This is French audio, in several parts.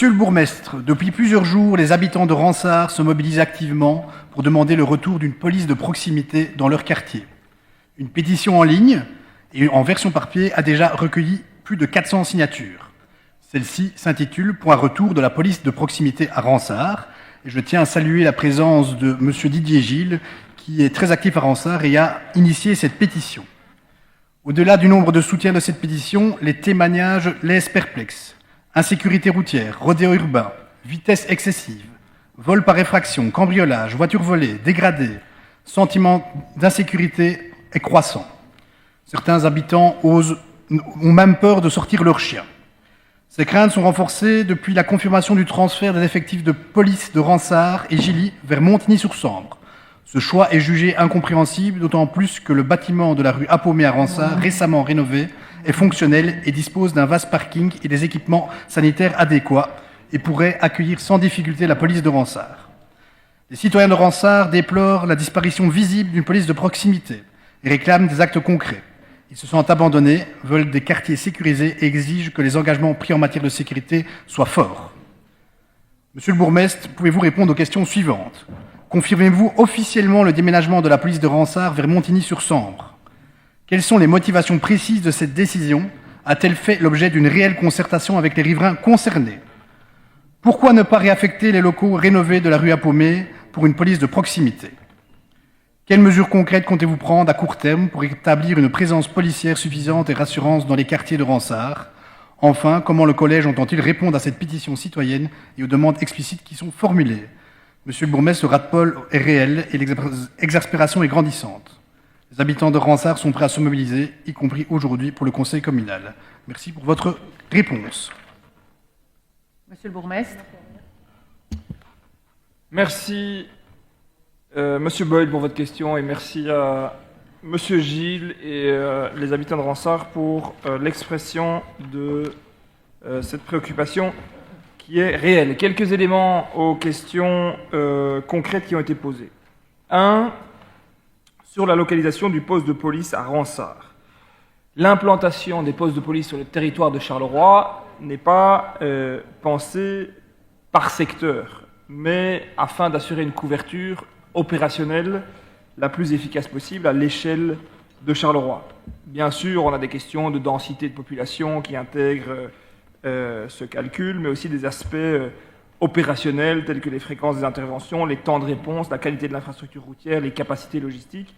Monsieur le bourgmestre, depuis plusieurs jours, les habitants de Ransart se mobilisent activement pour demander le retour d'une police de proximité dans leur quartier. Une pétition en ligne et en version papier a déjà recueilli plus de 400 signatures. Celle-ci s'intitule « Pour un retour de la police de proximité à Ransart ». Et je tiens à saluer la présence de monsieur Didier Gilles, qui est très actif à Ransart et a initié cette pétition. Au-delà du nombre de soutiens de cette pétition, les témoignages laissent perplexes. Insécurité routière, rodéo urbain, vitesse excessive, vol par effraction, cambriolage, voitures volées, dégradées, sentiment d'insécurité est croissant. Certains habitants ont même peur de sortir leurs chiens. Ces craintes sont renforcées depuis la confirmation du transfert des effectifs de police de Ransart et Gilly vers Montigny-sur-Sambre. Ce choix est jugé incompréhensible, d'autant plus que le bâtiment de la rue Appaumé à Ransart, récemment rénové, est fonctionnel et dispose d'un vaste parking et des équipements sanitaires adéquats et pourrait accueillir sans difficulté la police de Ransart. Les citoyens de Ransart déplorent la disparition visible d'une police de proximité et réclament des actes concrets. Ils se sentent abandonnés, veulent des quartiers sécurisés et exigent que les engagements pris en matière de sécurité soient forts. Monsieur le bourgmestre, pouvez-vous répondre aux questions suivantes ? Confirmez-vous officiellement le déménagement de la police de Ransart vers Montigny-sur-Sambre ? Quelles sont les motivations précises de cette décision ? A-t-elle fait l'objet d'une réelle concertation avec les riverains concernés ? Pourquoi ne pas réaffecter les locaux rénovés de la rue Appaumé pour une police de proximité ? Quelles mesures concrètes comptez-vous prendre à court terme pour établir une présence policière suffisante et rassurante dans les quartiers de Ransart ? Enfin, comment le collège entend-il répondre à cette pétition citoyenne et aux demandes explicites qui sont formulées ? Monsieur le bourgmestre, le ras-le-bol est réel et l'exaspération est grandissante. Les habitants de Ransart sont prêts à se mobiliser, y compris aujourd'hui pour le conseil communal. Merci pour votre réponse. Monsieur le bourgmestre. Merci, Monsieur Boyle, pour votre question et merci à Monsieur Gilles et les habitants de Ransart pour l'expression de cette préoccupation qui est réelle. Quelques éléments aux questions concrètes qui ont été posées. 1. Sur la localisation du poste de police à Ransart. L'implantation des postes de police sur le territoire de Charleroi n'est pas pensée par secteur, mais afin d'assurer une couverture opérationnelle la plus efficace possible à l'échelle de Charleroi. Bien sûr, on a des questions de densité de population qui intègrent ce calcul, mais aussi des aspects opérationnels tels que les fréquences des interventions, les temps de réponse, la qualité de l'infrastructure routière, les capacités logistiques.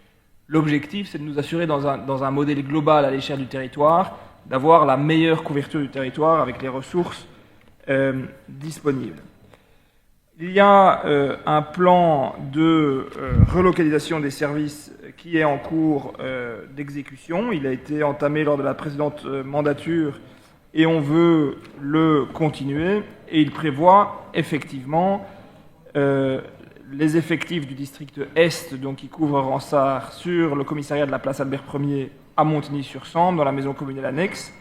L'objectif, c'est de nous assurer dans un modèle global à l'échelle du territoire, d'avoir la meilleure couverture du territoire avec les ressources disponibles. Il y a un plan de relocalisation des services qui est en cours d'exécution. Il a été entamé lors de la précédente mandature et on veut le continuer. Et il prévoit effectivement les effectifs du district Est, donc qui couvre Ransart, sur le commissariat de la place Albert Ier à Montigny-sur-Sambre, dans la maison communale annexe.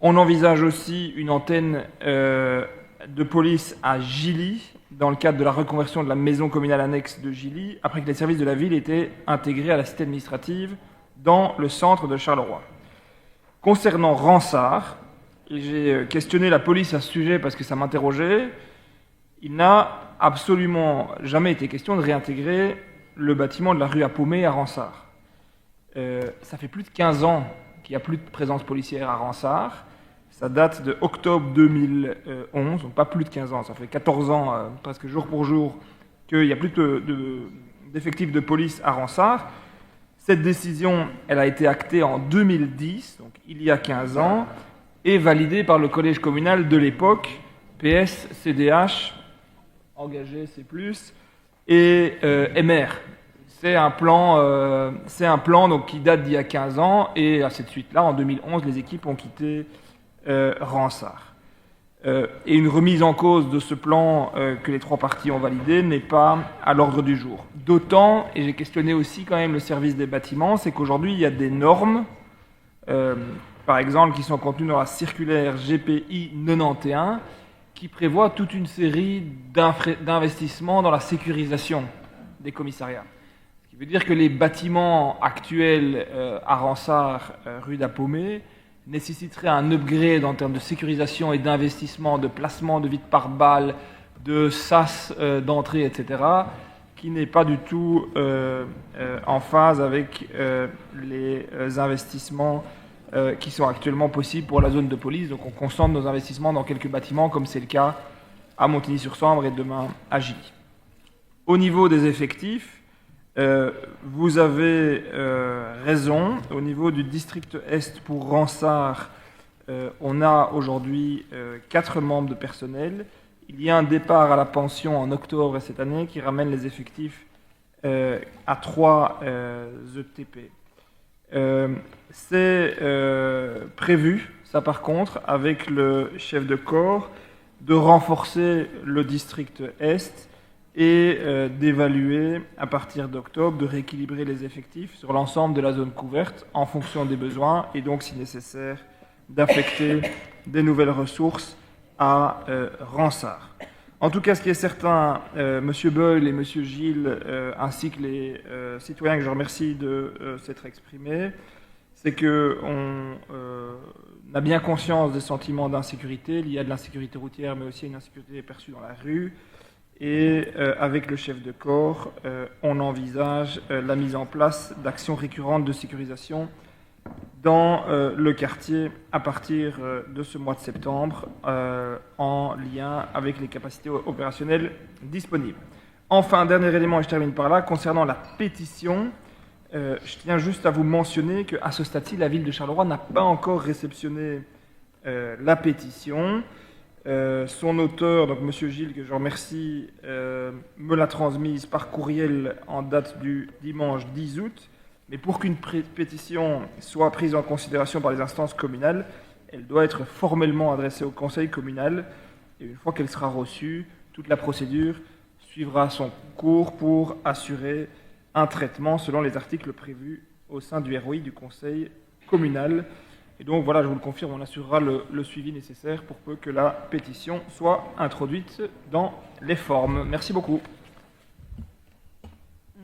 On envisage aussi une antenne de police à Gilly, dans le cadre de la reconversion de la maison communale annexe de Gilly, après que les services de la ville étaient intégrés à la cité administrative dans le centre de Charleroi. Concernant Ransart, j'ai questionné la police à ce sujet parce que ça m'interrogeait. Il n'a absolument jamais été question de réintégrer le bâtiment de la rue Appaumé à Ransart. Ça fait plus de 15 ans qu'il n'y a plus de présence policière à Ransart. Ça date de octobre 2011, donc pas plus de 15 ans. Ça fait 14 ans, presque jour pour jour, qu'il n'y a plus d'effectifs de police à Ransart. Cette décision, elle a été actée en 2010, donc il y a 15 ans, et validée par le collège communal de l'époque, PS, CDH, engagé C+, et MR. C'est un plan donc, qui date d'il y a 15 ans, et à cette suite-là, en 2011, les équipes ont quitté Ransart. Et une remise en cause de ce plan que les trois parties ont validé n'est pas à l'ordre du jour. D'autant, et j'ai questionné aussi quand même le service des bâtiments, c'est qu'aujourd'hui, il y a des normes, par exemple, qui sont contenues dans la circulaire GPI 91, qui prévoit toute une série d'investissements dans la sécurisation des commissariats. Ce qui veut dire que les bâtiments actuels à Ransart, rue d'Appaumé, nécessiterait un upgrade en termes de sécurisation et d'investissement, de placement de vitres par balle, de sas d'entrée, etc., qui n'est pas du tout en phase avec les investissements qui sont actuellement possibles pour la zone de police. Donc on concentre nos investissements dans quelques bâtiments, comme c'est le cas à Montigny-sur-Sambre et demain à Gilly. Au niveau des effectifs, vous avez raison. Au niveau du district Est pour Ronsard, on a aujourd'hui 4 membres de personnel. Il y a un départ à la pension en octobre cette année qui ramène les effectifs à 3 ETP. C'est prévu, ça par contre, avec le chef de corps, de renforcer le district Est et d'évaluer à partir d'octobre, de rééquilibrer les effectifs sur l'ensemble de la zone couverte en fonction des besoins et donc, si nécessaire, d'affecter des nouvelles ressources à Ronsard. En tout cas, ce qui est certain, M. Boyle et M. Gilles, ainsi que les citoyens que je remercie de s'être exprimés, c'est qu'on a bien conscience des sentiments d'insécurité. Il y a de l'insécurité routière, mais aussi une insécurité perçue dans la rue. Et avec le chef de corps, on envisage la mise en place d'actions récurrentes de sécurisation dans le quartier à partir de ce mois de septembre, en lien avec les capacités opérationnelles disponibles. Enfin, dernier élément, et je termine par là, concernant la pétition, je tiens juste à vous mentionner qu'à ce stade-ci, la ville de Charleroi n'a pas encore réceptionné la pétition. Son auteur, donc M. Gilles, que je remercie, me l'a transmise par courriel en date du dimanche 10 août. Mais pour qu'une pétition soit prise en considération par les instances communales, elle doit être formellement adressée au conseil communal. Et une fois qu'elle sera reçue, toute la procédure suivra son cours pour assurer un traitement selon les articles prévus au sein du ROI du conseil communal. Et donc voilà, je vous le confirme, on assurera le suivi nécessaire pour peu que la pétition soit introduite dans les formes. Merci beaucoup.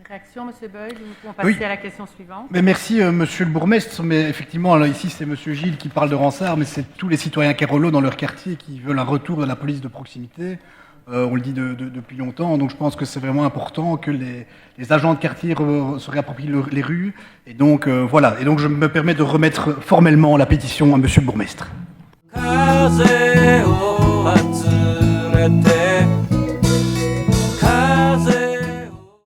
Réaction, M. Boyle, nous pouvons passer à la question suivante. Mais merci, Monsieur le bourgmestre. Mais effectivement, là, ici, c'est Monsieur Gilles qui parle de Ronsard, mais c'est tous les citoyens Carolo dans leur quartier qui veulent un retour de la police de proximité. On le dit depuis longtemps, donc je pense que c'est vraiment important que les agents de quartier se réapproprient les rues. Et donc, voilà. Et donc, je me permets de remettre formellement la pétition à Monsieur le bourgmestre.